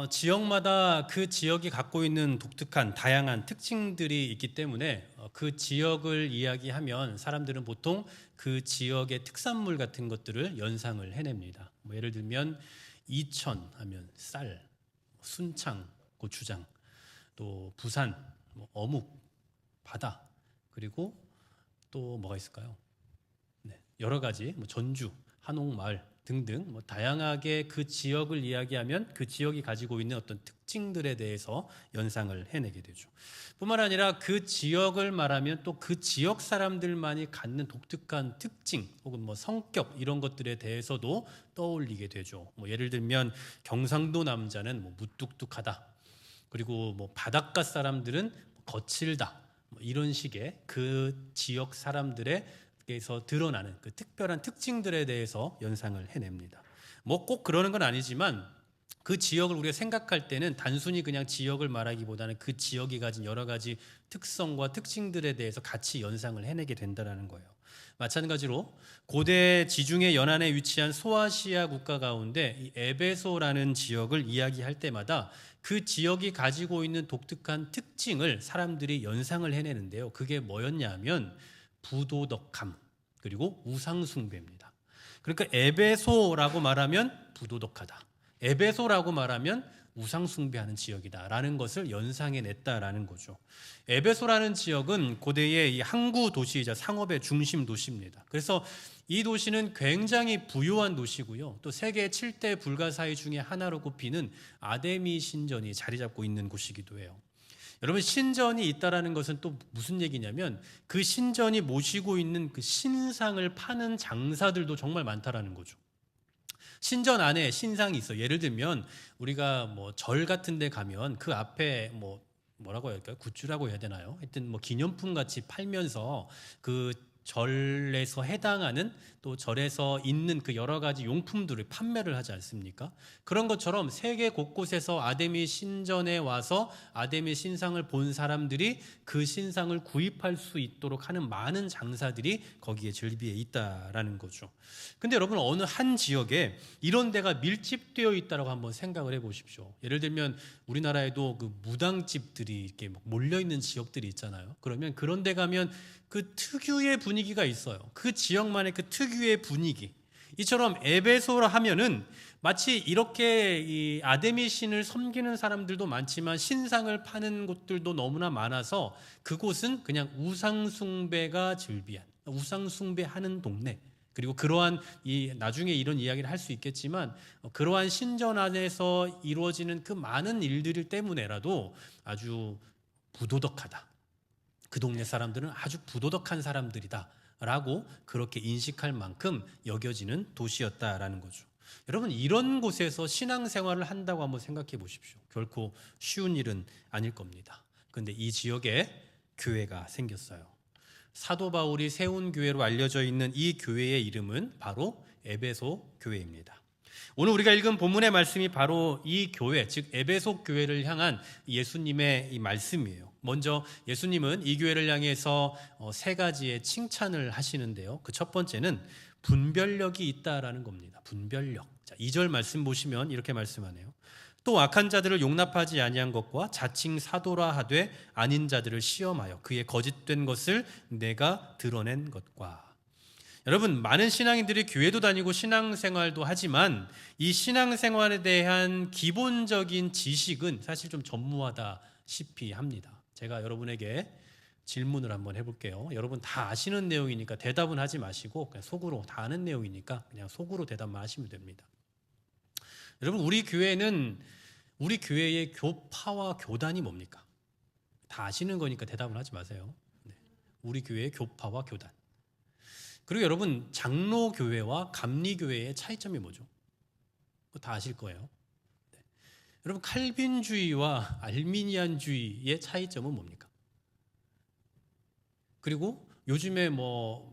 지역마다 그 지역이 갖고 있는 독특한 다양한 특징들이 있기 때문에 그 지역을 이야기하면 사람들은 보통 그 지역의 특산물 같은 것들을 연상을 해냅니다. 뭐 예를 들면 이천 하면 쌀, 순창, 고추장, 또 부산, 어묵, 바다, 그리고 또 뭐가 있을까요? 네, 여러 가지 전주, 한옥마을 등등 다양하게 그 지역을 이야기하면 그 지역이 가지고 있는 어떤 특징들에 대해서 연상을 해내게 되죠. 뿐만 아니라 그 지역을 말하면 또 그 지역 사람들만이 갖는 독특한 특징 혹은 성격 이런 것들에 대해서도 떠올리게 되죠. 예를 들면 경상도 남자는 무뚝뚝하다. 그리고 바닷가 사람들은 거칠다. 이런 식의 그 지역 사람들에게서 드러나는 그 특별한 특징들에 대해서 연상을 해냅니다. 꼭 그러는 건 아니지만 그 지역을 우리가 생각할 때는 단순히 그냥 지역을 말하기보다는 그 지역이 가진 여러 가지 특성과 특징들에 대해서 같이 연상을 해내게 된다는 거예요. 마찬가지로 고대 지중해 연안에 위치한 소아시아 국가 가운데 이 에베소라는 지역을 이야기할 때마다 그 지역이 가지고 있는 독특한 특징을 사람들이 연상을 해내는데요. 그게 뭐였냐면 부도덕함 그리고 우상숭배입니다. 그러니까 에베소라고 말하면 부도덕하다. 에베소라고 말하면 우상숭배하는 지역이다라는 것을 연상해냈다라는 거죠. 에베소라는 지역은 고대의 이 항구 도시이자 상업의 중심 도시입니다. 그래서 이 도시는 굉장히 부유한 도시고요. 또 세계 7대 불가사의 중에 하나로 꼽히는 아데미 신전이 자리 잡고 있는 곳이기도 해요. 여러분, 신전이 있다라는 것은 또 무슨 얘기냐면 그 신전이 모시고 있는 그 신상을 파는 장사들도 정말 많다라는 거죠. 신전 안에 신상이 있어. 예를 들면 우리가 절 같은 데 가면 그 앞에 뭐라고 해야 할까요? 굿즈라고 해야 되나요? 하여튼 기념품 같이 팔면서 그 절에서 해당하는 또 절에서 있는 그 여러 가지 용품들을 판매를 하지 않습니까? 그런 것처럼 세계 곳곳에서 아데미 신전에 와서 아데미 신상을 본 사람들이 그 신상을 구입할 수 있도록 하는 많은 장사들이 거기에 즐비해 있다라는 거죠. 근데 여러분, 어느 한 지역에 이런 데가 밀집되어 있다라고 한번 생각을 해 보십시오. 예를 들면 우리나라에도 그 무당집들이 이렇게 몰려 있는 지역들이 있잖아요. 그러면 그런 데 가면 그 특유의 분위기가 있어요. 그 지역만의 그 특유의 분위기. 이처럼 에베소라 하면은 마치 이렇게 이 아데미 신을 섬기는 사람들도 많지만 신상을 파는 곳들도 너무나 많아서 그곳은 그냥 우상숭배가 즐비한, 우상숭배하는 동네. 그리고 그러한 나중에 이런 이야기를 할 수 있겠지만 그러한 신전 안에서 이루어지는 그 많은 일들 때문에라도 아주 부도덕하다. 그 동네 사람들은 아주 부도덕한 사람들이다 라고 그렇게 인식할 만큼 여겨지는 도시였다라는 거죠. 여러분, 이런 곳에서 신앙생활을 한다고 한번 생각해 보십시오. 결코 쉬운 일은 아닐 겁니다. 그런데 이 지역에 교회가 생겼어요. 사도 바울이 세운 교회로 알려져 있는 이 교회의 이름은 바로 에베소 교회입니다. 오늘 우리가 읽은 본문의 말씀이 바로 이 교회, 즉 에베소 교회를 향한 예수님의 이 말씀이에요. 먼저 예수님은 이 교회를 향해서 세 가지의 칭찬을 하시는데요. 그 첫 번째는 분별력이 있다라는 겁니다. 분별력. 자, 2절 말씀 보시면 이렇게 말씀하네요. 또 악한 자들을 용납하지 아니한 것과 자칭 사도라 하되 아닌 자들을 시험하여 그의 거짓된 것을 내가 드러낸 것과. 여러분, 많은 신앙인들이 교회도 다니고 신앙생활도 하지만 이 신앙생활에 대한 기본적인 지식은 사실 좀 전무하다시피 합니다. 제가 여러분에게 질문을 한번 해볼게요. 여러분 다 아시는 내용이니까 대답은 하지 마시고 그냥 속으로, 다 아는 내용이니까 그냥 속으로 대답만 하시면 됩니다. 여러분, 우리 교회의 교파와 교단이 뭡니까? 다 아시는 거니까 대답을 하지 마세요. 네. 우리 교회의 교파와 교단. 그리고 여러분, 장로교회와 감리교회의 차이점이 뭐죠? 그거 다 아실 거예요. 네. 여러분, 칼빈주의와 알미니안주의의 차이점은 뭡니까? 그리고 요즘에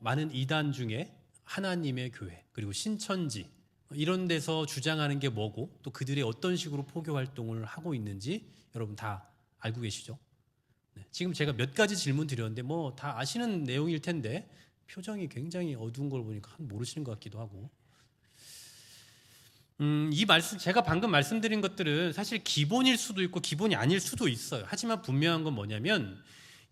많은 이단 중에 하나님의 교회, 그리고 신천지 이런 데서 주장하는 게 뭐고 또 그들이 어떤 식으로 포교 활동을 하고 있는지 여러분 다 알고 계시죠? 네. 지금 제가 몇 가지 질문 드렸는데 다 아시는 내용일 텐데 표정이 굉장히 어두운 걸 보니까 모르시는 것 같기도 하고. 이 말씀, 제가 방금 말씀드린 것들은 사실 기본일 수도 있고 기본이 아닐 수도 있어요. 하지만 분명한 건 뭐냐면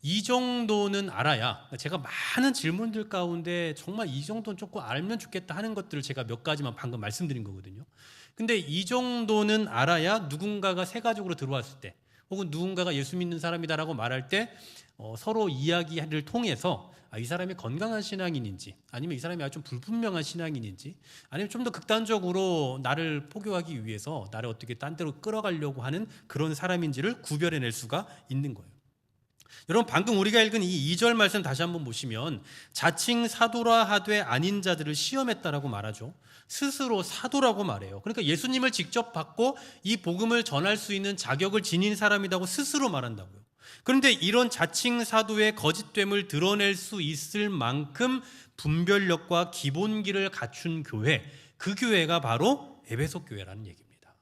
이 정도는 알아야, 제가 많은 질문들 가운데 정말 이 정도는 조금 알면 좋겠다 하는 것들을 제가 몇 가지만 방금 말씀드린 거거든요. 근데 이 정도는 알아야 누군가가 세가족으로 들어왔을 때, 혹은 누군가가 예수 믿는 사람이다라고 말할 때 서로 이야기를 통해서 이 사람이 건강한 신앙인인지, 아니면 이 사람이 아주 좀 불분명한 신앙인인지, 아니면 좀 더 극단적으로 나를 포교하기 위해서 나를 어떻게 딴 데로 끌어가려고 하는 그런 사람인지를 구별해낼 수가 있는 거예요. 여러분, 방금 우리가 읽은 이 2절 말씀 다시 한번 보시면 자칭 사도라 하되 아닌 자들을 시험했다라고 말하죠. 스스로 사도라고 말해요. 그러니까 예수님을 직접 받고 이 복음을 전할 수 있는 자격을 지닌 사람이라고 스스로 말한다고요. 그런데 이런 자칭 사도의 거짓됨을 드러낼 수 있을 만큼 분별력과 기본기를 갖춘 교회, 그 교회가 바로 에베소 교회라는 얘기입니다.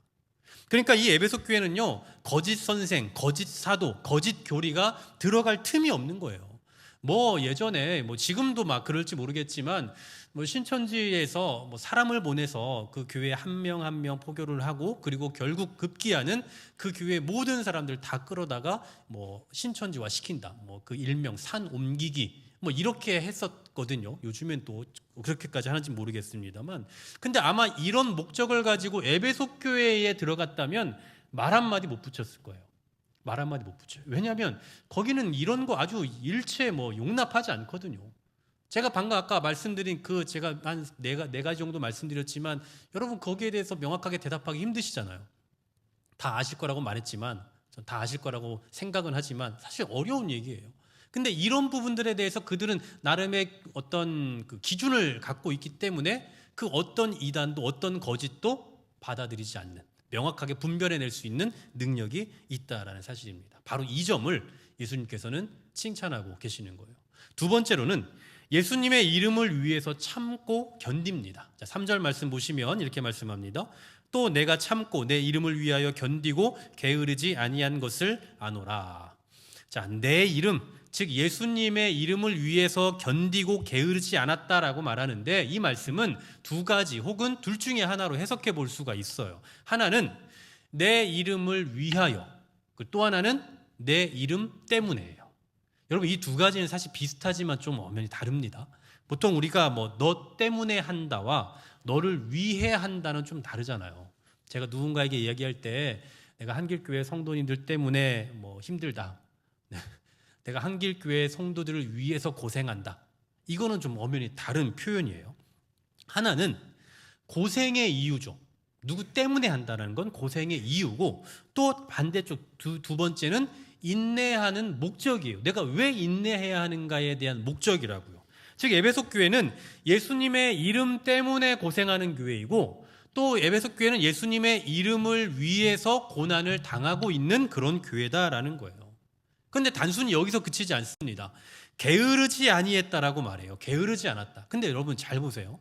그러니까 이 에베소 교회는요, 거짓 선생, 거짓 사도, 거짓 교리가 들어갈 틈이 없는 거예요. 예전에 지금도 막 그럴지 모르겠지만 신천지에서 사람을 보내서 그 교회 한 명 한 명 포교를 하고, 그리고 결국 급기야는 그 교회 모든 사람들 다 끌어다가 신천지화 시킨다. 그 일명 산 옮기기 이렇게 했었거든요. 요즘엔 또 그렇게까지 하는지 모르겠습니다만, 근데 아마 이런 목적을 가지고 에베소 교회에 들어갔다면 말 한마디 못 붙였을 거예요. 말 한마디 못 붙여요. 왜냐하면 거기는 이런 거 아주 일체 용납하지 않거든요. 제가 방금 아까 말씀드린 제가 한 네 가지 정도 말씀드렸지만, 여러분 거기에 대해서 명확하게 대답하기 힘드시잖아요. 다 아실 거라고 말했지만, 전 다 아실 거라고 생각은 하지만 사실 어려운 얘기예요. 근데 이런 부분들에 대해서 그들은 나름의 어떤 그 기준을 갖고 있기 때문에 그 어떤 이단도 어떤 거짓도 받아들이지 않는, 명확하게 분별해낼 수 있는 능력이 있다라는 사실입니다. 바로 이 점을 예수님께서는 칭찬하고 계시는 거예요. 두 번째로는 예수님의 이름을 위해서 참고 견딥니다. 자, 3절 말씀 보시면 이렇게 말씀합니다. 또 내가 참고 내 이름을 위하여 견디고 게으르지 아니한 것을 아노라. 자, 내 이름, 즉 예수님의 이름을 위해서 견디고 게으르지 않았다라고 말하는데, 이 말씀은 두 가지 혹은 둘 중에 하나로 해석해 볼 수가 있어요. 하나는 내 이름을 위하여, 또 하나는 내 이름 때문에예요. 여러분, 이 두 가지는 사실 비슷하지만 좀 엄연히 다릅니다. 보통 우리가 너 때문에 한다와 너를 위해 한다는 좀 다르잖아요. 제가 누군가에게 이야기할 때 내가 한길교회 성도님들 때문에 힘들다, 내가 한길교회 성도들을 위해서 고생한다, 이거는 좀 엄연히 다른 표현이에요. 하나는 고생의 이유죠. 누구 때문에 한다는 건 고생의 이유고, 또 반대쪽 두 번째는 인내하는 목적이에요. 내가 왜 인내해야 하는가에 대한 목적이라고요. 즉 에베소 교회는 예수님의 이름 때문에 고생하는 교회이고, 또 에베소 교회는 예수님의 이름을 위해서 고난을 당하고 있는 그런 교회다라는 거예요. 그런데 단순히 여기서 그치지 않습니다. 게으르지 아니했다라고 말해요. 게으르지 않았다. 근데 여러분 잘 보세요.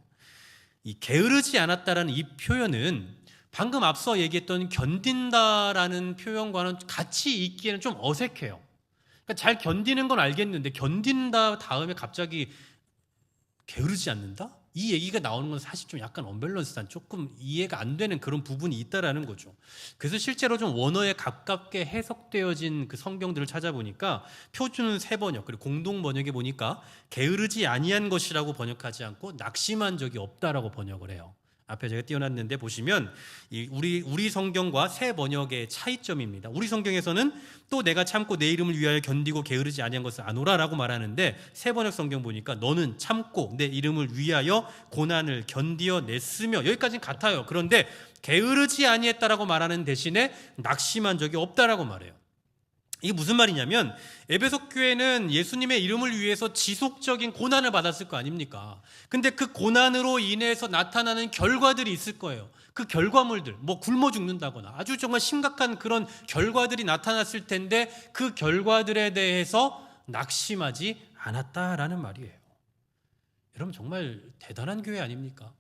이 게으르지 않았다라는 이 표현은 방금 앞서 얘기했던 견딘다라는 표현과는 같이 읽기에는 좀 어색해요. 그러니까 잘 견디는 건 알겠는데 견딘다 다음에 갑자기 게으르지 않는다? 이 얘기가 나오는 건 사실 좀 약간 언밸런스한, 조금 이해가 안 되는 그런 부분이 있다라는 거죠. 그래서 실제로 좀 원어에 가깝게 해석되어진 그 성경들을 찾아보니까 표준 세번역, 그리고 공동 번역에 보니까 게으르지 아니한 것이라고 번역하지 않고 낙심한 적이 없다라고 번역을 해요. 앞에 제가 띄워놨는데 보시면 우리 성경과 새 번역의 차이점입니다. 우리 성경에서는 또 내가 참고 내 이름을 위하여 견디고 게으르지 아니한 것을 아노라라고 말하는데, 새 번역 성경 보니까 너는 참고 내 이름을 위하여 고난을 견디어 냈으며, 여기까지는 같아요. 그런데 게으르지 아니했다라고 말하는 대신에 낙심한 적이 없다라고 말해요. 이게 무슨 말이냐면, 에베소 교회는 예수님의 이름을 위해서 지속적인 고난을 받았을 거 아닙니까? 근데 그 고난으로 인해서 나타나는 결과들이 있을 거예요. 그 결과물들, 굶어 죽는다거나 아주 정말 심각한 그런 결과들이 나타났을 텐데, 그 결과들에 대해서 낙심하지 않았다라는 말이에요. 여러분, 정말 대단한 교회 아닙니까?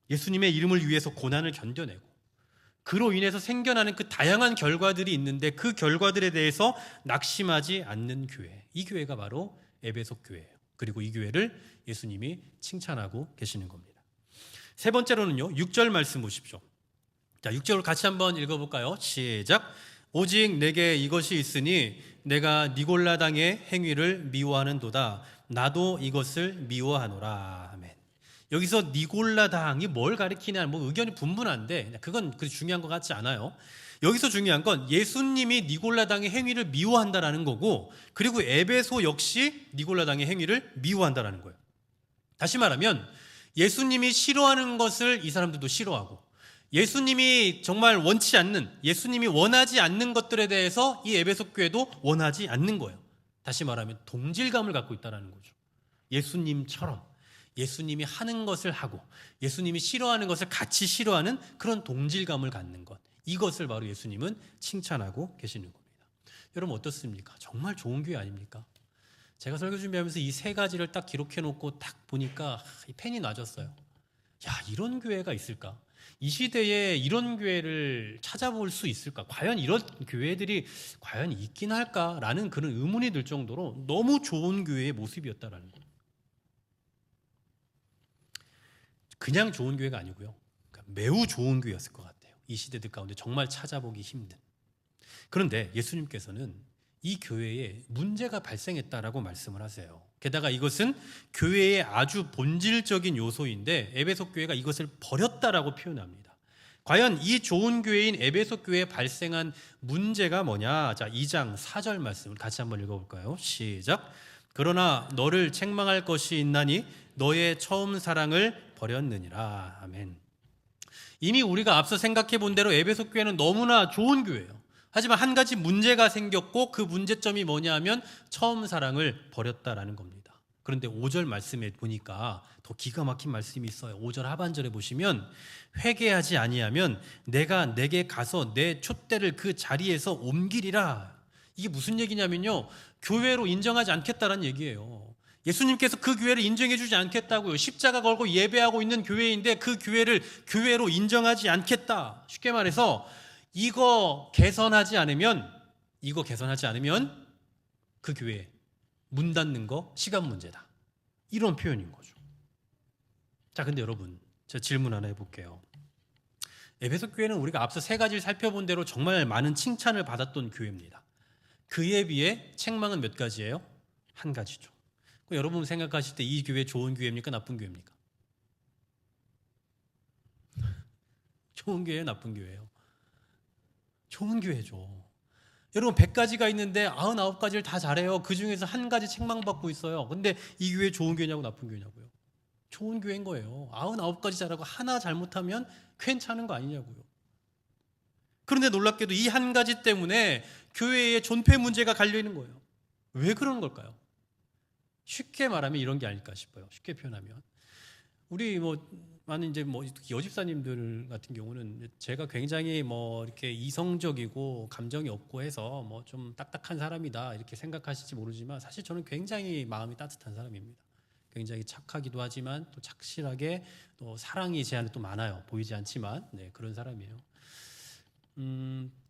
예수님의 이름을 위해서 고난을 견뎌내고, 그로 인해서 생겨나는 그 다양한 결과들이 있는데 그 결과들에 대해서 낙심하지 않는 교회, 이 교회가 바로 에베소 교회예요. 그리고 이 교회를 예수님이 칭찬하고 계시는 겁니다. 세 번째로는요, 6절 말씀 보십시오. 자, 6절을 같이 한번 읽어볼까요? 시작. 오직 내게 이것이 있으니 내가 니골라당의 행위를 미워하는도다. 나도 이것을 미워하노라. 아멘. 여기서 니골라당이 뭘 가리키냐, 뭐 의견이 분분한데 그건 그리 중요한 것 같지 않아요. 여기서 중요한 건 예수님이 니골라당의 행위를 미워한다라는 거고, 그리고 에베소 역시 니골라당의 행위를 미워한다라는 거예요. 다시 말하면 예수님이 싫어하는 것을 이 사람들도 싫어하고, 예수님이 정말 원치 않는, 예수님이 원하지 않는 것들에 대해서 이 에베소 교회도 원하지 않는 거예요. 다시 말하면 동질감을 갖고 있다는 거죠. 예수님처럼 예수님이 하는 것을 하고 예수님이 싫어하는 것을 같이 싫어하는 그런 동질감을 갖는 것, 이것을 바로 예수님은 칭찬하고 계시는 겁니다. 여러분 어떻습니까? 정말 좋은 교회 아닙니까? 제가 설교 준비하면서 이 세 가지를 딱 기록해 놓고 딱 보니까 펜이 나졌어요. 야, 이런 교회가 있을까? 이 시대에 이런 교회를 찾아볼 수 있을까? 과연 이런 교회들이 과연 있긴 할까라는 그런 의문이 들 정도로 너무 좋은 교회의 모습이었다라는 거예요. 그냥 좋은 교회가 아니고요, 그러니까 매우 좋은 교회였을 것 같아요. 이 시대들 가운데 정말 찾아보기 힘든. 그런데 예수님께서는 이 교회에 문제가 발생했다라고 말씀을 하세요. 게다가 이것은 교회의 아주 본질적인 요소인데 에베소 교회가 이것을 버렸다라고 표현합니다. 과연 이 좋은 교회인 에베소 교회에 발생한 문제가 뭐냐? 자, 2장 4절 말씀을 같이 한번 읽어볼까요? 시작. 그러나 너를 책망할 것이 있나니 너의 처음 사랑을 버렸느니라. 아멘. 이미 우리가 앞서 생각해 본 대로 에베소 교회는 너무나 좋은 교회예요. 하지만 한 가지 문제가 생겼고, 그 문제점이 뭐냐 하면 처음 사랑을 버렸다라는 겁니다. 그런데 5절 말씀에 보니까 더 기가 막힌 말씀이 있어요. 5절 하반절에 보시면 회개하지 아니하면 내가 내게 가서 내 촛대를 그 자리에서 옮기리라. 이게 무슨 얘기냐면요, 교회로 인정하지 않겠다라는 얘기예요. 예수님께서 그 교회를 인정해 주지 않겠다고요. 십자가 걸고 예배하고 있는 교회인데 그 교회를 교회로 인정하지 않겠다. 쉽게 말해서 이거 개선하지 않으면 그 교회 문 닫는 거 시간 문제다. 이런 표현인 거죠. 자, 근데 여러분, 제가 질문 하나 해볼게요. 에베소 교회는 우리가 앞서 세 가지를 살펴본 대로 정말 많은 칭찬을 받았던 교회입니다. 그에 비해 책망은 몇 가지예요? 한 가지죠. 여러분 생각하실 때 이 교회 좋은 교회입니까? 나쁜 교회입니까? 좋은 교회예요? 나쁜 교회예요? 좋은 교회죠. 여러분 100가지가 있는데 99가지를 다 잘해요. 그 중에서 한 가지 책망받고 있어요. 근데 이 교회 좋은 교회냐고 나쁜 교회냐고요? 좋은 교회인 거예요. 99가지 잘하고 하나 잘못하면 괜찮은 거 아니냐고요. 그런데 놀랍게도 이 한 가지 때문에 교회에 존폐 문제가 갈려 있는 거예요. 왜 그러는 걸까요? 쉽게 말하면 이런 게 아닐까 싶어요. 쉽게 표현하면 우리 많은 이제 여집사님들 같은 경우는 제가 굉장히 이렇게 이성적이고 감정이 없고 해서 좀 딱딱한 사람이다 이렇게 생각하실지 모르지만, 사실 저는 굉장히 마음이 따뜻한 사람입니다. 굉장히 착하기도 하지만 또 착실하게, 또 사랑이 제 안에 또 많아요. 보이지 않지만 그런 사람이에요.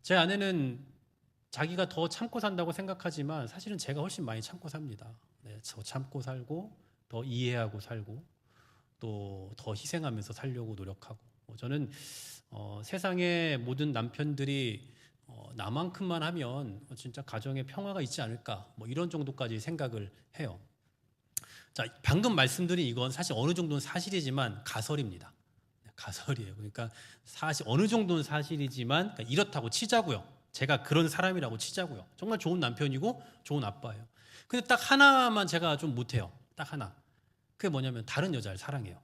제 아내는 자기가 더 참고 산다고 생각하지만 사실은 제가 훨씬 많이 참고 삽니다. 더 참고 살고, 더 이해하고 살고, 또 더 희생하면서 살려고 노력하고. 저는 세상의 모든 남편들이 나만큼만 하면 진짜 가정에 평화가 있지 않을까, 이런 정도까지 생각을 해요. 자, 방금 말씀드린 이건 사실 어느 정도는 사실이지만 가설입니다. 가설이에요. 그러니까 사실 어느 정도는 사실이지만, 그러니까 이렇다고 치자고요. 제가 그런 사람이라고 치자고요. 정말 좋은 남편이고 좋은 아빠예요. 근데 딱 하나만 제가 좀 못해요. 딱 하나. 그게 뭐냐면 다른 여자를 사랑해요.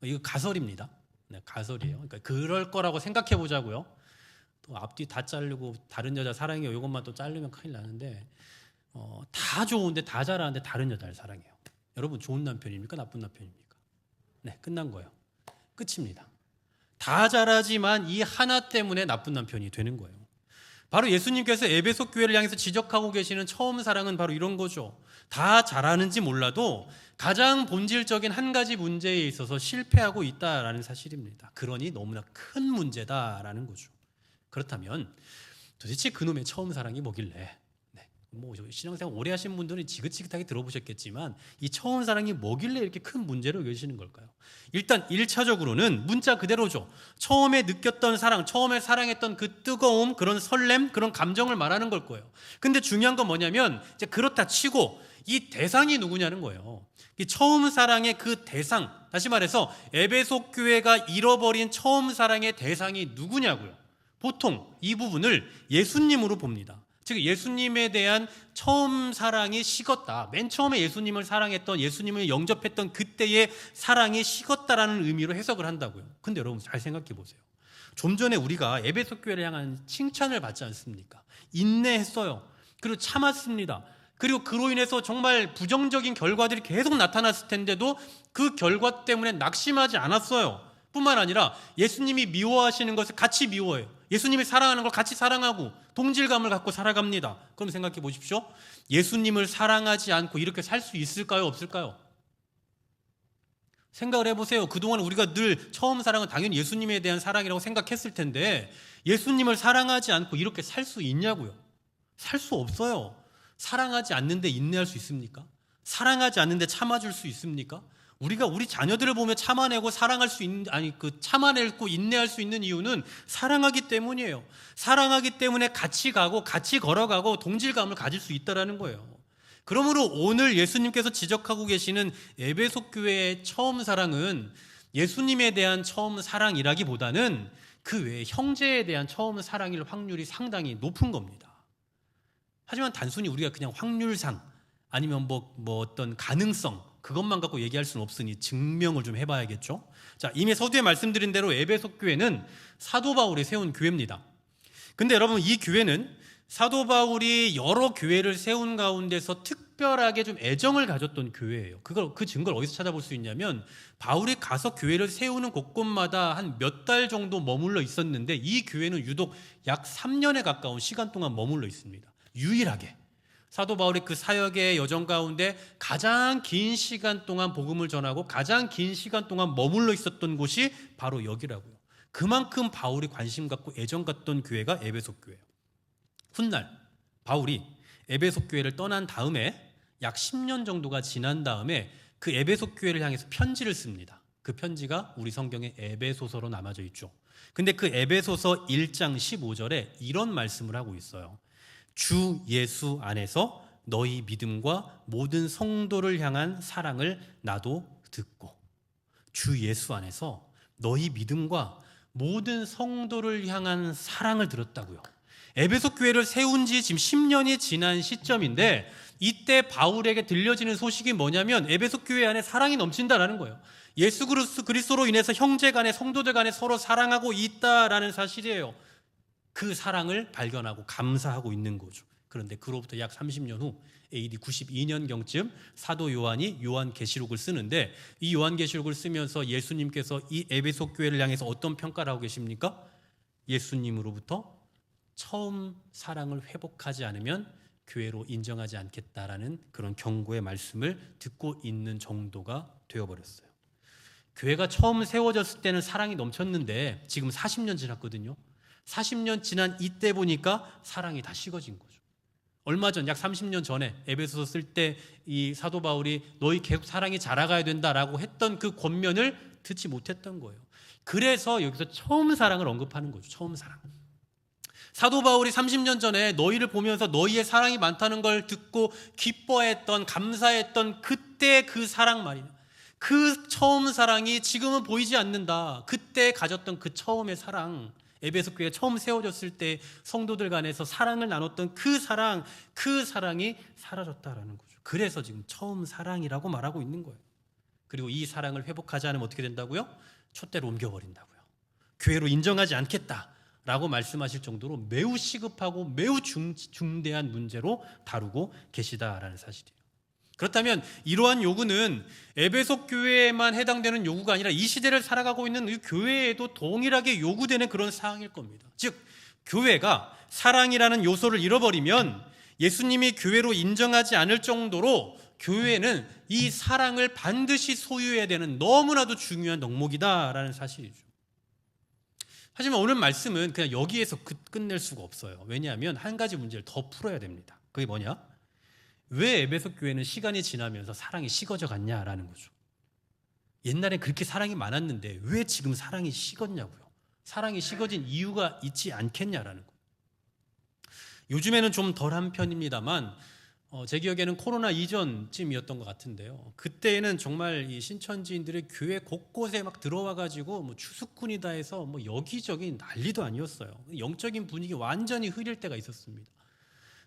이거 가설입니다. 가설이에요. 그러니까 그럴 거라고 생각해 보자고요. 또 앞뒤 다 자르고 다른 여자 사랑해요. 이것만 또 자르면 큰일 나는데, 다 좋은데 다 잘하는데 다른 여자를 사랑해요. 여러분 좋은 남편입니까? 나쁜 남편입니까? 네, 끝난 거예요. 끝입니다. 다 잘하지만 이 하나 때문에 나쁜 남편이 되는 거예요. 바로 예수님께서 에베소 교회를 향해서 지적하고 계시는 처음 사랑은 바로 이런 거죠. 다 잘하는지 몰라도 가장 본질적인 한 가지 문제에 있어서 실패하고 있다라는 사실입니다. 그러니 너무나 큰 문제다라는 거죠. 그렇다면 도대체 그놈의 처음 사랑이 뭐길래 신앙생활 오래 하신 분들은 지긋지긋하게 들어보셨겠지만 이 처음 사랑이 뭐길래 이렇게 큰 문제로 여기시는 걸까요? 일단 1차적으로는 문자 그대로죠. 처음에 느꼈던 사랑, 처음에 사랑했던 그 뜨거움, 그런 설렘, 그런 감정을 말하는 걸 거예요. 근데 중요한 건 뭐냐면 이제 그렇다 치고 이 대상이 누구냐는 거예요. 이 처음 사랑의 그 대상, 다시 말해서 에베소 교회가 잃어버린 처음 사랑의 대상이 누구냐고요. 보통 이 부분을 예수님으로 봅니다. 즉 예수님에 대한 처음 사랑이 식었다. 맨 처음에 예수님을 사랑했던, 예수님을 영접했던 그때의 사랑이 식었다라는 의미로 해석을 한다고요. 근데 여러분 잘 생각해 보세요. 좀 전에 우리가 에베소 교회를 향한 칭찬을 받지 않습니까? 인내했어요. 그리고 참았습니다. 그리고 그로 인해서 정말 부정적인 결과들이 계속 나타났을 텐데도 그 결과 때문에 낙심하지 않았어요. 뿐만 아니라 예수님이 미워하시는 것을 같이 미워해요. 예수님이 사랑하는 걸 같이 사랑하고 동질감을 갖고 살아갑니다. 그럼 생각해 보십시오. 예수님을 사랑하지 않고 이렇게 살 수 있을까요? 없을까요? 생각을 해보세요. 그동안 우리가 늘 처음 사랑은 당연히 예수님에 대한 사랑이라고 생각했을 텐데 예수님을 사랑하지 않고 이렇게 살 수 있냐고요? 살 수 없어요. 사랑하지 않는데 인내할 수 있습니까? 사랑하지 않는데 참아줄 수 있습니까? 우리가 우리 자녀들을 보며 참아내고 사랑할 수 있는, 참아내고 인내할 수 있는 이유는 사랑하기 때문이에요. 사랑하기 때문에 같이 가고 같이 걸어가고 동질감을 가질 수 있다라는 거예요. 그러므로 오늘 예수님께서 지적하고 계시는 에베소 교회의 처음 사랑은 예수님에 대한 처음 사랑이라기보다는 그 외에 형제에 대한 처음 사랑일 확률이 상당히 높은 겁니다. 하지만 단순히 우리가 그냥 확률상 아니면 어떤 가능성 그것만 갖고 얘기할 수는 없으니 증명을 좀 해봐야겠죠. 자, 이미 서두에 말씀드린 대로 에베소 교회는 사도 바울이 세운 교회입니다. 근데 여러분 이 교회는 사도 바울이 여러 교회를 세운 가운데서 특별하게 좀 애정을 가졌던 교회예요. 그 증거를 어디서 찾아볼 수 있냐면 바울이 가서 교회를 세우는 곳곳마다 한 몇 달 정도 머물러 있었는데 이 교회는 유독 약 3년에 가까운 시간 동안 머물러 있습니다. 유일하게 사도 바울의 그 사역의 여정 가운데 가장 긴 시간 동안 복음을 전하고 가장 긴 시간 동안 머물러 있었던 곳이 바로 여기라고요. 그만큼 바울이 관심 갖고 애정 갖던 교회가 에베소 교회예요. 훗날 바울이 에베소 교회를 떠난 다음에 약 10년 정도가 지난 다음에 그 에베소 교회를 향해서 편지를 씁니다. 그 편지가 우리 성경에 에베소서로 남아져 있죠. 근데 그 에베소서 1장 15절에 이런 말씀을 하고 있어요. 주 예수 안에서 너희 믿음과 모든 성도를 향한 사랑을 나도 듣고. 주 예수 안에서 너희 믿음과 모든 성도를 향한 사랑을 들었다고요. 에베소 교회를 세운 지 지금 10년이 지난 시점인데 이때 바울에게 들려지는 소식이 뭐냐면 에베소 교회 안에 사랑이 넘친다라는 거예요. 예수 그리스도로 인해서 형제 간에 성도들 간에 서로 사랑하고 있다라는 사실이에요. 그 사랑을 발견하고 감사하고 있는 거죠. 그런데 그로부터 약 30년 후 AD 92년경쯤 사도 요한이 요한계시록을 쓰는데 이 요한계시록을 쓰면서 예수님께서 이 에베소 교회를 향해서 어떤 평가를 하고 계십니까? 예수님으로부터 처음 사랑을 회복하지 않으면 교회로 인정하지 않겠다라는 그런 경고의 말씀을 듣고 있는 정도가 되어버렸어요. 교회가 처음 세워졌을 때는 사랑이 넘쳤는데 지금 40년 지났거든요. 40년 지난 이때 보니까 사랑이 다 식어진 거죠. 얼마 전 약 30년 전에 에베소서 쓸 때 이 사도 바울이 너희 계속 사랑이 자라가야 된다라고 했던 그 권면을 듣지 못했던 거예요. 그래서 여기서 처음 사랑을 언급하는 거죠. 처음 사랑. 사도 바울이 30년 전에 너희를 보면서 너희의 사랑이 많다는 걸 듣고 기뻐했던, 감사했던 그때 그 사랑 말이에요. 그 처음 사랑이 지금은 보이지 않는다. 그때 가졌던 그 처음의 사랑, 에베소 교회가 처음 세워졌을 때 성도들 간에서 사랑을 나눴던 그 사랑이 사라졌다라는 거죠. 그래서 지금 처음 사랑이라고 말하고 있는 거예요. 그리고 이 사랑을 회복하지 않으면 어떻게 된다고요? 촛대로 옮겨버린다고요. 교회로 인정하지 않겠다라고 말씀하실 정도로 매우 시급하고 매우 중대한 문제로 다루고 계시다라는 사실이에요. 그렇다면 이러한 요구는 에베소 교회에만 해당되는 요구가 아니라 이 시대를 살아가고 있는 이 교회에도 동일하게 요구되는 그런 사항일 겁니다. 즉 교회가 사랑이라는 요소를 잃어버리면 예수님이 교회로 인정하지 않을 정도로 교회는 이 사랑을 반드시 소유해야 되는 너무나도 중요한 덕목이다라는 사실이죠. 하지만 오늘 말씀은 그냥 여기에서 끝낼 수가 없어요. 왜냐하면 한 가지 문제를 더 풀어야 됩니다. 그게 뭐냐? 왜 에베소 교회는 시간이 지나면서 사랑이 식어져 갔냐라는 거죠. 옛날에 그렇게 사랑이 많았는데 왜 지금 사랑이 식었냐고요. 사랑이 식어진 이유가 있지 않겠냐라는 거예요. 요즘에는 좀 덜한 편입니다만 제 기억에는 코로나 이전쯤이었던 것 같은데요. 그때는 정말 이 신천지인들의 교회 곳곳에 막 들어와가지고 뭐 추수꾼이다 해서 뭐 여기저기 난리도 아니었어요. 영적인 분위기 완전히 흐릴 때가 있었습니다.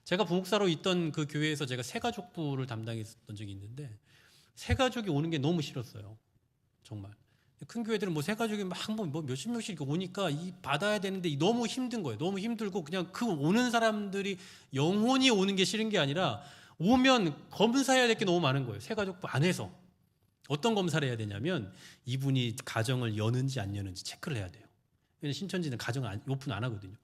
제가 부목사로 있던 그 교회에서 제가 새가족부를 담당했었던 적이 있는데 새가족이 오는 게 너무 싫었어요. 정말 큰 교회들은 뭐 새가족이 막 뭐 몇십 명씩 이렇게 오니까 이 받아야 되는데 너무 힘든 거예요. 너무 힘들고 그냥 그 오는 사람들이 영혼이 오는 게 싫은 게 아니라 오면 검사해야 될 게 너무 많은 거예요. 새가족부 안에서 어떤 검사를 해야 되냐면 이분이 가정을 여는지 안 여는지 체크를 해야 돼요. 왜냐면 신천지는 가정을 오픈 안 하거든요.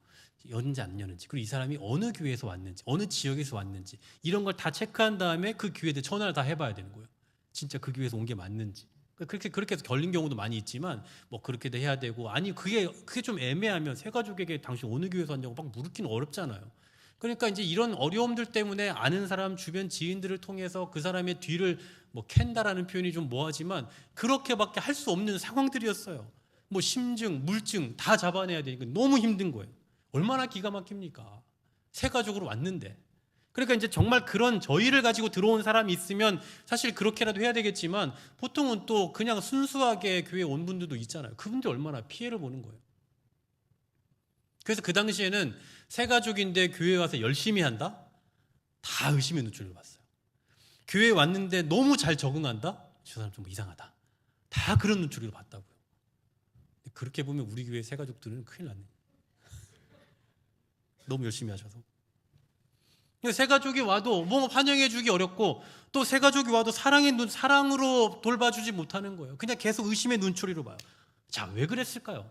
여는지 안 여는지, 그리고 이 사람이 어느 교회에서 왔는지, 어느 지역에서 왔는지 이런 걸 다 체크한 다음에 그 교회들 전화를 다 해봐야 되는 거예요. 진짜 그 교회에서 온 게 맞는지. 그렇게 해서 걸린 경우도 많이 있지만 뭐 그렇게도 해야 되고, 아니 그게 좀 애매하면 새 가족에게 당신 어느 교회에서 왔냐고 막 물기는 어렵잖아요. 그러니까 이제 이런 어려움들 때문에 아는 사람, 주변 지인들을 통해서 그 사람의 뒤를 뭐 캔다라는 표현이 좀 뭐하지만 그렇게밖에 할 수 없는 상황들이었어요. 뭐 심증, 물증 다 잡아내야 되니까 너무 힘든 거예요. 얼마나 기가 막힙니까? 새 가족으로 왔는데. 그러니까 이제 정말 그런 저희를 가지고 들어온 사람이 있으면 사실 그렇게라도 해야 되겠지만 보통은 또 그냥 순수하게 교회에 온 분들도 있잖아요. 그분들 얼마나 피해를 보는 거예요. 그래서 그 당시에는 새 가족인데 교회에 와서 열심히 한다? 다 의심의 눈초리를 봤어요. 교회에 왔는데 너무 잘 적응한다? 저 사람 좀 이상하다. 다 그런 눈초리를 봤다고요. 그렇게 보면 우리 교회 새 가족들은 큰일 났네. 너무 열심히 하셔서. 새 가족이 와도 뭐 환영해주기 어렵고 또 새 가족이 와도 사랑으로 돌봐주지 못하는 거예요. 그냥 계속 의심의 눈초리로 봐요. 자, 왜 그랬을까요?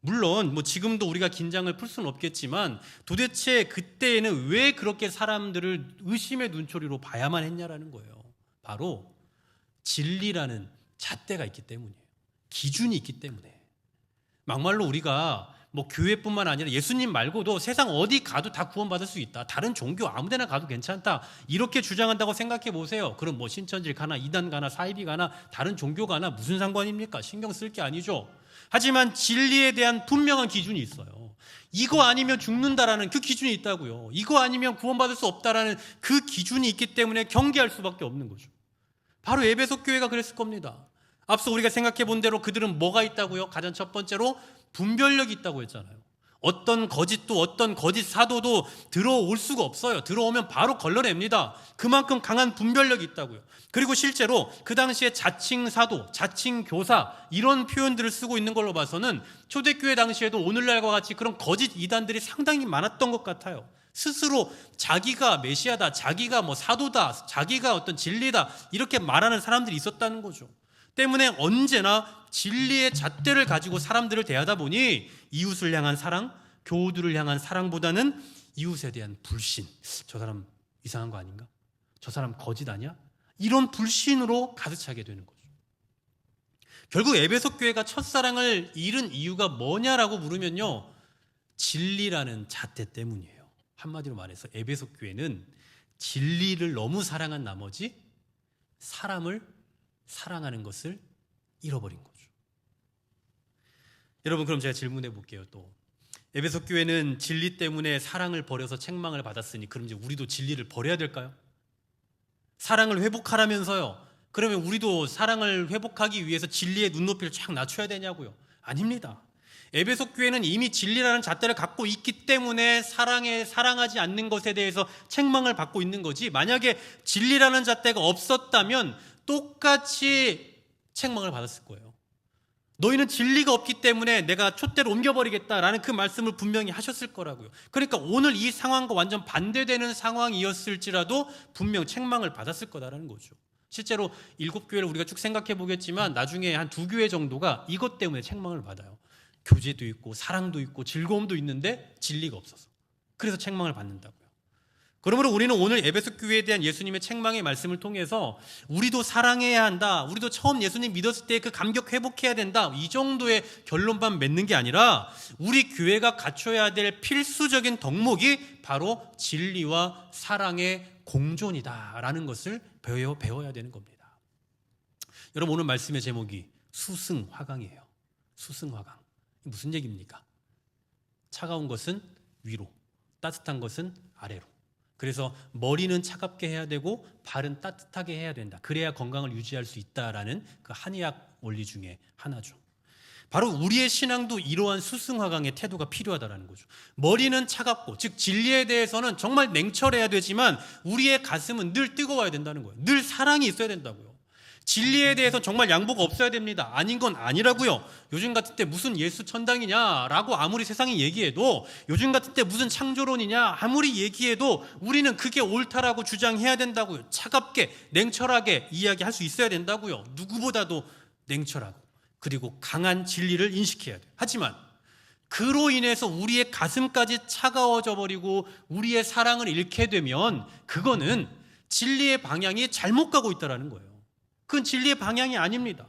물론 뭐 지금도 우리가 긴장을 풀 수는 없겠지만 도대체 그때에는 왜 그렇게 사람들을 의심의 눈초리로 봐야만 했냐라는 거예요. 바로 진리라는 잣대가 있기 때문이에요. 기준이 있기 때문에. 막말로 우리가 뭐 교회뿐만 아니라 예수님 말고도 세상 어디 가도 다 구원받을 수 있다. 다른 종교 아무 데나 가도 괜찮다. 이렇게 주장한다고 생각해 보세요. 그럼 뭐 신천지 가나 이단 가나 사이비 가나 다른 종교 가나 무슨 상관입니까? 신경 쓸 게 아니죠. 하지만 진리에 대한 분명한 기준이 있어요. 이거 아니면 죽는다라는 그 기준이 있다고요. 이거 아니면 구원받을 수 없다라는 그 기준이 있기 때문에 경계할 수밖에 없는 거죠. 바로 에베소 교회가 그랬을 겁니다. 앞서 우리가 생각해 본 대로 그들은 뭐가 있다고요? 가장 첫 번째로 분별력이 있다고 했잖아요. 어떤 거짓도 어떤 거짓 사도도 들어올 수가 없어요. 들어오면 바로 걸러냅니다. 그만큼 강한 분별력이 있다고요. 그리고 실제로 그 당시에 자칭 사도, 자칭 교사 이런 표현들을 쓰고 있는 걸로 봐서는 초대교회 당시에도 오늘날과 같이 그런 거짓 이단들이 상당히 많았던 것 같아요. 스스로 자기가 메시아다, 자기가 뭐 사도다, 자기가 어떤 진리다 이렇게 말하는 사람들이 있었다는 거죠. 때문에 언제나 진리의 잣대를 가지고 사람들을 대하다 보니 이웃을 향한 사랑, 교우들을 향한 사랑보다는 이웃에 대한 불신. 저 사람 이상한 거 아닌가? 저 사람 거짓 아니야? 이런 불신으로 가득 차게 되는 거죠. 결국 에베소 교회가 첫사랑을 잃은 이유가 뭐냐라고 물으면요, 진리라는 잣대 때문이에요. 한마디로 말해서 에베소 교회는 진리를 너무 사랑한 나머지 사람을 사랑하는 것을 잃어버린 거죠. 여러분, 그럼 제가 질문해 볼게요. 또 에베소 교회는 진리 때문에 사랑을 버려서 책망을 받았으니 그럼 이제 우리도 진리를 버려야 될까요? 사랑을 회복하라면서요. 그러면 우리도 사랑을 회복하기 위해서 진리의 눈높이를 쫙 낮춰야 되냐고요? 아닙니다. 에베소 교회는 이미 진리라는 잣대를 갖고 있기 때문에 사랑하지 않는 것에 대해서 책망을 받고 있는 거지, 만약에 진리라는 잣대가 없었다면 똑같이 책망을 받았을 거예요. 너희는 진리가 없기 때문에 내가 촛대로 옮겨버리겠다라는 그 말씀을 분명히 하셨을 거라고요. 그러니까 오늘 이 상황과 완전 반대되는 상황이었을지라도 분명 책망을 받았을 거다라는 거죠. 실제로 7교회를 우리가 쭉 생각해 보겠지만 나중에 한 2교회 정도가 이것 때문에 책망을 받아요. 교제도 있고 사랑도 있고 즐거움도 있는데 진리가 없어서. 그래서 책망을 받는다고요. 그러므로 우리는 오늘 에베소 교회에 대한 예수님의 책망의 말씀을 통해서 우리도 사랑해야 한다, 우리도 처음 예수님 믿었을 때 그 감격 회복해야 된다, 이 정도의 결론만 맺는 게 아니라 우리 교회가 갖춰야 될 필수적인 덕목이 바로 진리와 사랑의 공존이다라는 것을 배워야 되는 겁니다. 여러분, 오늘 말씀의 제목이 수승화강이에요. 수승화강. 무슨 얘기입니까? 차가운 것은 위로, 따뜻한 것은 아래로. 그래서 머리는 차갑게 해야 되고 발은 따뜻하게 해야 된다. 그래야 건강을 유지할 수 있다라는 그 한의학 원리 중에 하나죠. 바로 우리의 신앙도 이러한 수승화강의 태도가 필요하다는 거죠. 머리는 차갑고, 즉 진리에 대해서는 정말 냉철해야 되지만 우리의 가슴은 늘 뜨거워야 된다는 거예요. 늘 사랑이 있어야 된다고요. 진리에 대해서 정말 양보가 없어야 됩니다. 아닌 건 아니라고요. 요즘 같은 때 무슨 예수 천당이냐라고 아무리 세상이 얘기해도, 요즘 같은 때 무슨 창조론이냐 아무리 얘기해도 우리는 그게 옳다라고 주장해야 된다고요. 차갑게 냉철하게 이야기할 수 있어야 된다고요. 누구보다도 냉철하고 그리고 강한 진리를 인식해야 돼요. 하지만 그로 인해서 우리의 가슴까지 차가워져 버리고 우리의 사랑을 잃게 되면 그거는 진리의 방향이 잘못 가고 있다는 거예요. 그건 진리의 방향이 아닙니다.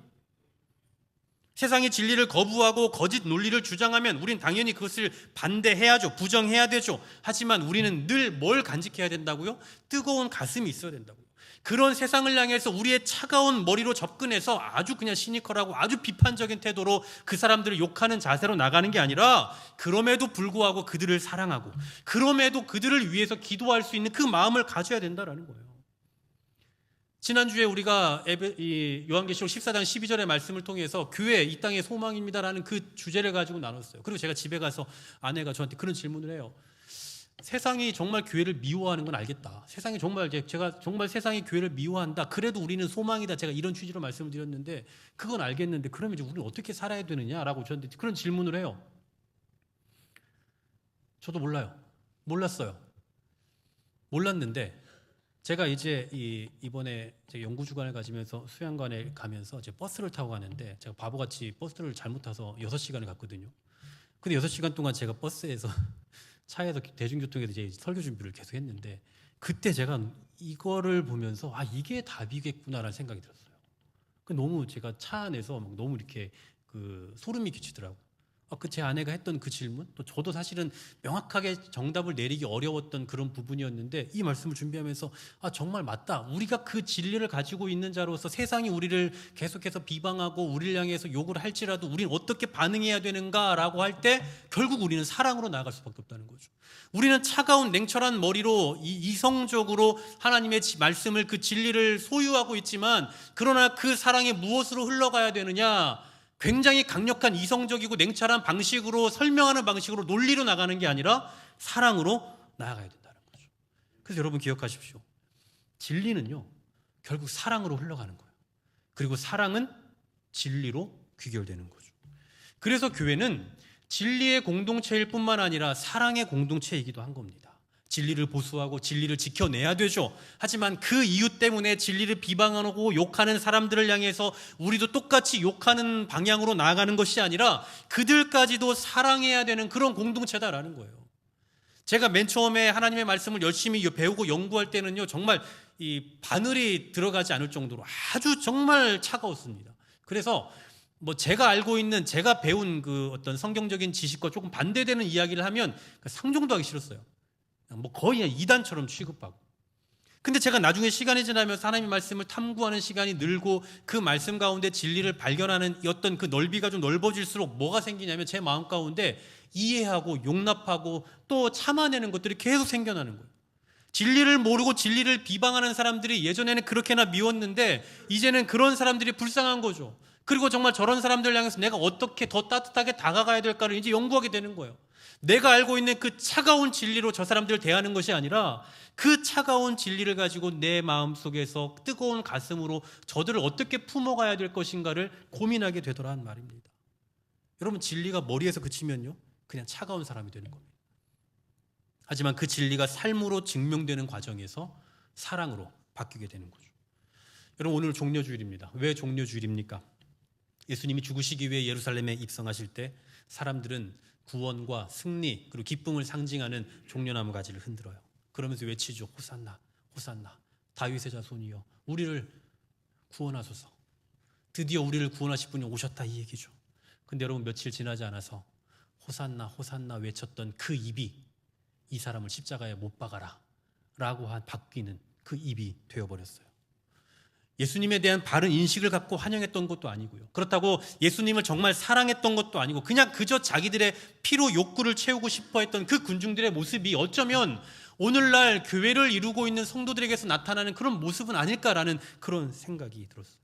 세상이 진리를 거부하고 거짓 논리를 주장하면 우린 당연히 그것을 반대해야죠. 부정해야 되죠. 하지만 우리는 늘 뭘 간직해야 된다고요? 뜨거운 가슴이 있어야 된다고요. 그런 세상을 향해서 우리의 차가운 머리로 접근해서 아주 그냥 시니컬하고 아주 비판적인 태도로 그 사람들을 욕하는 자세로 나가는 게 아니라, 그럼에도 불구하고 그들을 사랑하고 그럼에도 그들을 위해서 기도할 수 있는 그 마음을 가져야 된다는 거예요. 지난주에 우리가 요한계시록 14장 12절의 말씀을 통해서 교회 이 땅의 소망입니다라는 그 주제를 가지고 나눴어요. 그리고 제가 집에 가서 아내가 저한테 그런 질문을 해요. 세상이 정말 교회를 미워하는 건 알겠다. 세상이 정말, 제가 정말 세상이 교회를 미워한다. 그래도 우리는 소망이다. 제가 이런 취지로 말씀을 드렸는데 그건 알겠는데 그러면 이제 우리는 어떻게 살아야 되느냐라고 저한테 그런 질문을 해요. 저도 몰랐어요. 몰랐는데 제가 이제 이번에 연구주간을 가지면서 수양관에 가면서 제 버스를 타고 가는데, 제가 바보같이 버스를 잘못 타서 6시간을 갔거든요. 근데 6시간 동안 제가 버스에서 차에서 대중교통에서 이제 설교 준비를 계속 했는데, 그때 제가 이거를 보면서 이게 답이겠구나라는 생각이 들었어요. 너무 제가 차 안에서 너무 이렇게 소름이 끼치더라고요. 제 아내가 했던 그 질문, 또 저도 사실은 명확하게 정답을 내리기 어려웠던 그런 부분이었는데, 이 말씀을 준비하면서 정말 맞다. 우리가 그 진리를 가지고 있는 자로서 세상이 우리를 계속해서 비방하고 우리를 향해서 욕을 할지라도 우리는 어떻게 반응해야 되는가라고 할 때 결국 우리는 사랑으로 나아갈 수밖에 없다는 거죠. 우리는 차가운 냉철한 머리로 이성적으로 하나님의 말씀을, 그 진리를 소유하고 있지만, 그러나 그 사랑이 무엇으로 흘러가야 되느냐, 굉장히 강력한 이성적이고 냉철한 방식으로 설명하는 방식으로 논리로 나가는 게 아니라 사랑으로 나아가야 된다는 거죠. 그래서 여러분 기억하십시오. 진리는요, 결국 사랑으로 흘러가는 거예요. 그리고 사랑은 진리로 귀결되는 거죠. 그래서 교회는 진리의 공동체일 뿐만 아니라 사랑의 공동체이기도 한 겁니다. 진리를 보수하고 진리를 지켜내야 되죠. 하지만 그 이유 때문에 진리를 비방하고 욕하는 사람들을 향해서 우리도 똑같이 욕하는 방향으로 나아가는 것이 아니라 그들까지도 사랑해야 되는 그런 공동체다라는 거예요. 제가 맨 처음에 하나님의 말씀을 열심히 배우고 연구할 때는요, 정말 이 바늘이 들어가지 않을 정도로 아주 정말 차가웠습니다. 그래서 제가 알고 있는, 제가 배운 그 어떤 성경적인 지식과 조금 반대되는 이야기를 하면 상종도 하기 싫었어요. 거의 이단처럼 취급하고. 근데 제가 나중에 시간이 지나면서 하나님의 말씀을 탐구하는 시간이 늘고 그 말씀 가운데 진리를 발견하는 어떤 그 넓이가 좀 넓어질수록 뭐가 생기냐면, 제 마음 가운데 이해하고 용납하고 또 참아내는 것들이 계속 생겨나는 거예요. 진리를 모르고 진리를 비방하는 사람들이 예전에는 그렇게나 미웠는데 이제는 그런 사람들이 불쌍한 거죠. 그리고 정말 저런 사람들 향해서 내가 어떻게 더 따뜻하게 다가가야 될까를 이제 연구하게 되는 거예요. 내가 알고 있는 그 차가운 진리로 저 사람들을 대하는 것이 아니라, 그 차가운 진리를 가지고 내 마음속에서 뜨거운 가슴으로 저들을 어떻게 품어가야 될 것인가를 고민하게 되더라는 말입니다. 여러분, 진리가 머리에서 그치면요, 그냥 차가운 사람이 되는 겁니다. 하지만 그 진리가 삶으로 증명되는 과정에서 사랑으로 바뀌게 되는 거죠. 여러분, 오늘 종려주일입니다. 왜 종려주일입니까? 예수님이 죽으시기 위해 예루살렘에 입성하실 때 사람들은 구원과 승리 그리고 기쁨을 상징하는 종려나무 가지를 흔들어요. 그러면서 외치죠. 호산나, 호산나, 다윗의 자손이여 우리를 구원하소서. 드디어 우리를 구원하실 분이 오셨다, 이 얘기죠. 근데 여러분, 며칠 지나지 않아서 호산나 호산나 외쳤던 그 입이 이 사람을 십자가에 못 박아라 라고 바뀌는 그 입이 되어버렸어요. 예수님에 대한 바른 인식을 갖고 환영했던 것도 아니고요. 그렇다고 예수님을 정말 사랑했던 것도 아니고 그냥 그저 자기들의 피로 욕구를 채우고 싶어 했던 그 군중들의 모습이 어쩌면 오늘날 교회를 이루고 있는 성도들에게서 나타나는 그런 모습은 아닐까라는 그런 생각이 들었어요.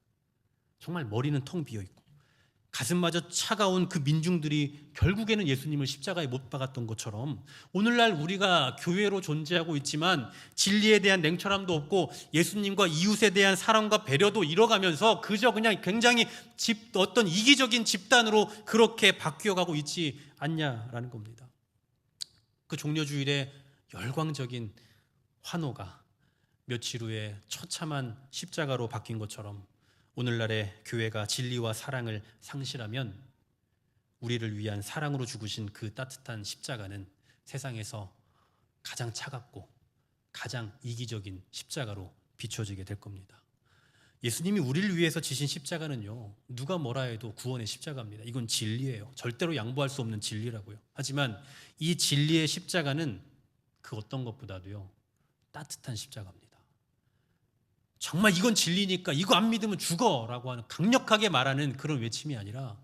정말 머리는 텅 비어있고 가슴마저 차가운 그 민중들이 결국에는 예수님을 십자가에 못 박았던 것처럼 오늘날 우리가 교회로 존재하고 있지만 진리에 대한 냉철함도 없고 예수님과 이웃에 대한 사랑과 배려도 잃어가면서 그저 그냥 굉장히 어떤 이기적인 집단으로 그렇게 바뀌어가고 있지 않냐라는 겁니다. 그 종려주일에 열광적인 환호가 며칠 후에 처참한 십자가로 바뀐 것처럼 오늘날의 교회가 진리와 사랑을 상실하면 우리를 위한 사랑으로 죽으신 그 따뜻한 십자가는 세상에서 가장 차갑고 가장 이기적인 십자가로 비춰지게 될 겁니다. 예수님이 우리를 위해서 지신 십자가는요, 누가 뭐라 해도 구원의 십자가입니다. 이건 진리예요. 절대로 양보할 수 없는 진리라고요. 하지만 이 진리의 십자가는 그 어떤 것보다도요, 따뜻한 십자가입니다. 정말 이건 진리니까 이거 안 믿으면 죽어라고 하는 강력하게 말하는 그런 외침이 아니라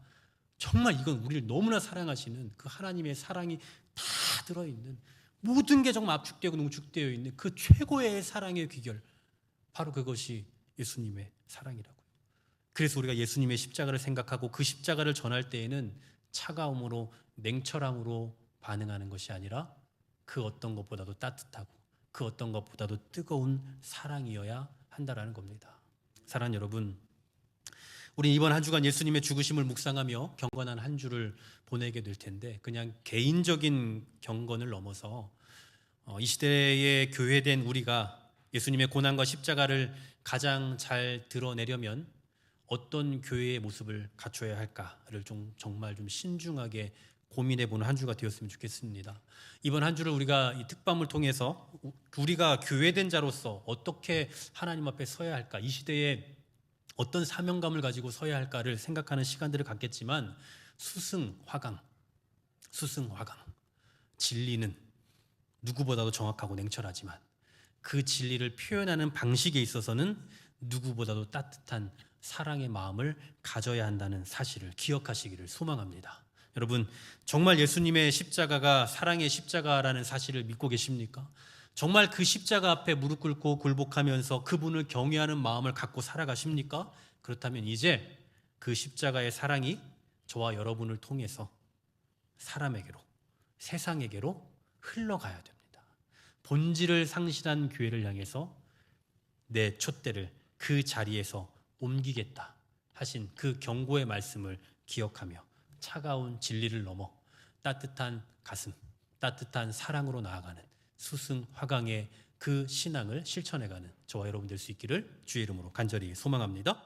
정말 이건 우리를 너무나 사랑하시는 그 하나님의 사랑이 다 들어있는, 모든 게 정말 압축되고 농축되어 있는 그 최고의 사랑의 귀결, 바로 그것이 예수님의 사랑이라고요. 그래서 우리가 예수님의 십자가를 생각하고 그 십자가를 전할 때에는 차가움으로 냉철함으로 반응하는 것이 아니라 그 어떤 것보다도 따뜻하고 그 어떤 것보다도 뜨거운 사랑이어야 한다라는 겁니다. 사랑하는 여러분, 우리 이번 한 주간 예수님의 죽으심을 묵상하며 경건한 한 주를 보내게 될 텐데, 그냥 개인적인 경건을 넘어서 이 시대의 교회된 우리가 예수님의 고난과 십자가를 가장 잘 드러내려면 어떤 교회의 모습을 갖춰야 할까를 정말 좀 신중하게 고민해보는 한 주가 되었으면 좋겠습니다. 이번 한 주를 우리가 이 특밤을 통해서 우리가 교회된 자로서 어떻게 하나님 앞에 서야 할까, 이 시대에 어떤 사명감을 가지고 서야 할까를 생각하는 시간들을 갖겠지만, 수승화강, 진리는 누구보다도 정확하고 냉철하지만 그 진리를 표현하는 방식에 있어서는 누구보다도 따뜻한 사랑의 마음을 가져야 한다는 사실을 기억하시기를 소망합니다. 여러분, 정말 예수님의 십자가가 사랑의 십자가라는 사실을 믿고 계십니까? 정말 그 십자가 앞에 무릎 꿇고 굴복하면서 그분을 경외하는 마음을 갖고 살아가십니까? 그렇다면 이제 그 십자가의 사랑이 저와 여러분을 통해서 사람에게로, 세상에게로 흘러가야 됩니다. 본질을 상실한 교회를 향해서 내 촛대를 그 자리에서 옮기겠다 하신 그 경고의 말씀을 기억하며 차가운 진리를 넘어 따뜻한 가슴, 따뜻한 사랑으로 나아가는 수승화강의 그 신앙을 실천해가는 저와 여러분 될 수 있기를 주의 이름으로 간절히 소망합니다.